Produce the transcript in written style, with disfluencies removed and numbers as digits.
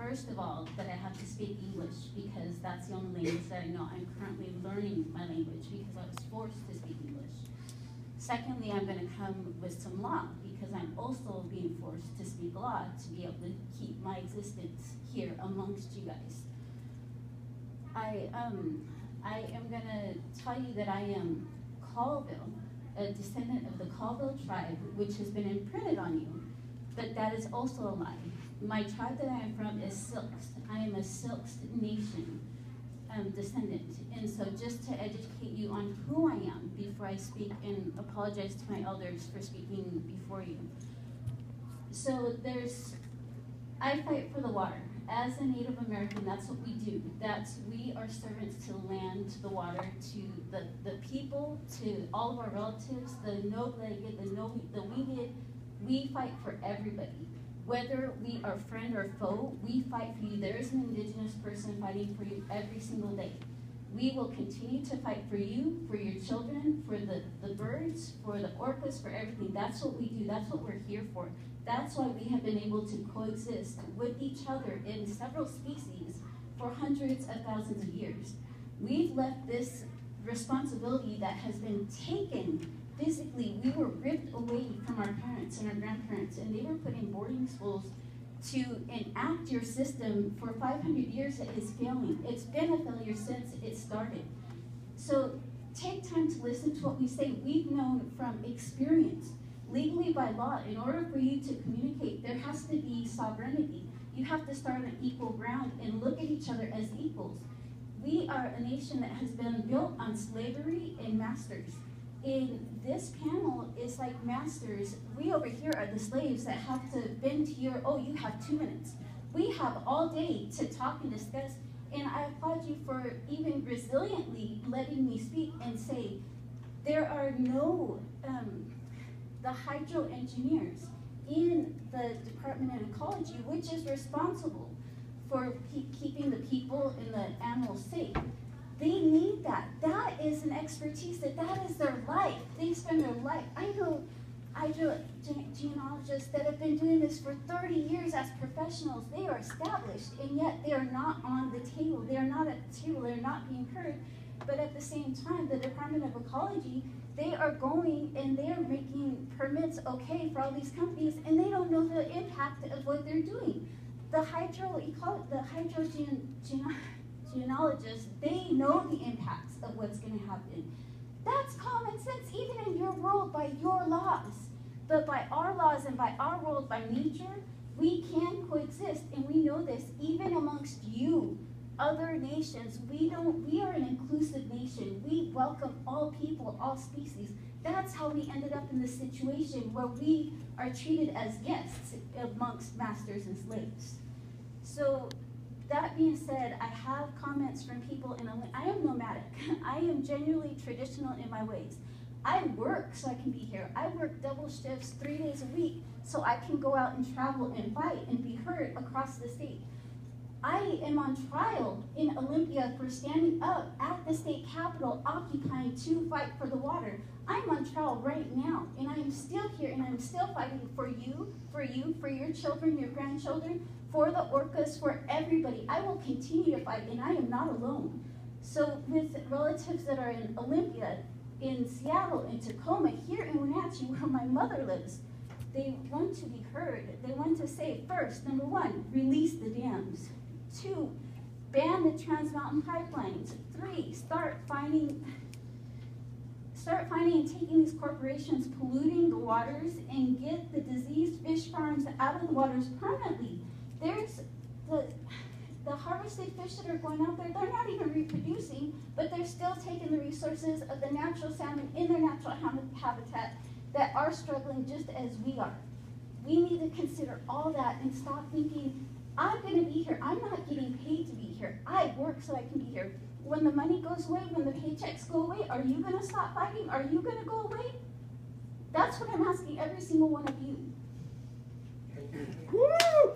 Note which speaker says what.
Speaker 1: first of all, that I have to speak English because that's the only language that I know. I'm currently learning my language because I was forced to speak English. Secondly, I'm going to come with some law because I'm also being forced to speak law to be able to keep my existence here amongst you guys. I am going to tell you that I am Colville, a descendant of the Colville tribe, which has been imprinted on you, but that is also a lie. My tribe that I am from is Siletz. I am a Siletz Nation descendant, and so just to educate you on who I am before I speak and apologize to my elders for speaking before you. So I fight for the water. As a Native American, that's what we do. We are servants to the land, to the water, to the people, to all of our relatives, the no-legged, the winged. We fight for everybody. Whether we are friend or foe, we fight for you. There is an indigenous person fighting for you every single day. We will continue to fight for you, for your children, for the birds, for the orcas, for everything. That's what we do. That's what we're here for. That's why we have been able to coexist with each other in several species for hundreds of thousands of years. We've left this responsibility that has been taken physically. We were ripped away from our parents and our grandparents, and they were put in boarding schools to enact your system for 500 years that is failing. It's been a failure since it started. So take time to listen to what we say. We've known from experience, legally by law, in order for you to communicate, there has to be sovereignty. You have to start on equal ground and look at each other as equals. We are a nation that has been built on slavery and masters. In this panel is like masters. We over here are the slaves that have to bend to your, oh, you have 2 minutes. We have all day to talk and discuss, and I applaud you for even resiliently letting me speak and say, there are no, the hydro engineers in the Department of Ecology, which is responsible for keeping the people and the animals safe. They need that. That is an expertise, that is their life. They spend their life. I know genealogists that have been doing this for 30 years as professionals. They are established, and yet they are not on the table. They are not at the table. They're not being heard. But at the same time, the Department of Ecology, they are going and they're making permits okay for all these companies, and they don't know the impact of what they're doing. The genealogists, they know the impacts of what's going to happen. That's common sense, even in your world, by your laws. But by our laws and by our world, by nature, we can coexist, and we know this even amongst you, other nations. We are an inclusive nation. We welcome all people, all species. That's how we ended up in this situation where we are treated as guests amongst masters and slaves. So, that being said, I have comments from people, and I am nomadic. I am genuinely traditional in my ways. I work so I can be here. I work double shifts 3 days a week so I can go out and travel and fight and be heard across the state. I am on trial in Olympia for standing up at the state capitol, occupying to fight for the water. I'm on trial right now, and I am still here, and I'm still fighting for you, for your children, your grandchildren, for the orcas, for everybody. I will continue to fight, and I am not alone. So with relatives that are in Olympia, in Seattle, in Tacoma, here in Wenatchee, where my mother lives, they want to be heard. They want to say, first, number one, release the dams. 2, ban the Trans Mountain pipelines. 3, start finding and taking these corporations polluting the waters and get the diseased fish farms out of the waters permanently. There's the harvested fish that are going out there, they're not even reproducing, but they're still taking the resources of the natural salmon in their natural habitat that are struggling just as we are. We need to consider all that and stop thinking, I'm going to be here. I'm not getting paid to be here. I work so I can be here. When the money goes away, when the paychecks go away, are you going to stop fighting? Are you going to go away? That's what I'm asking every single one of you.
Speaker 2: Woo!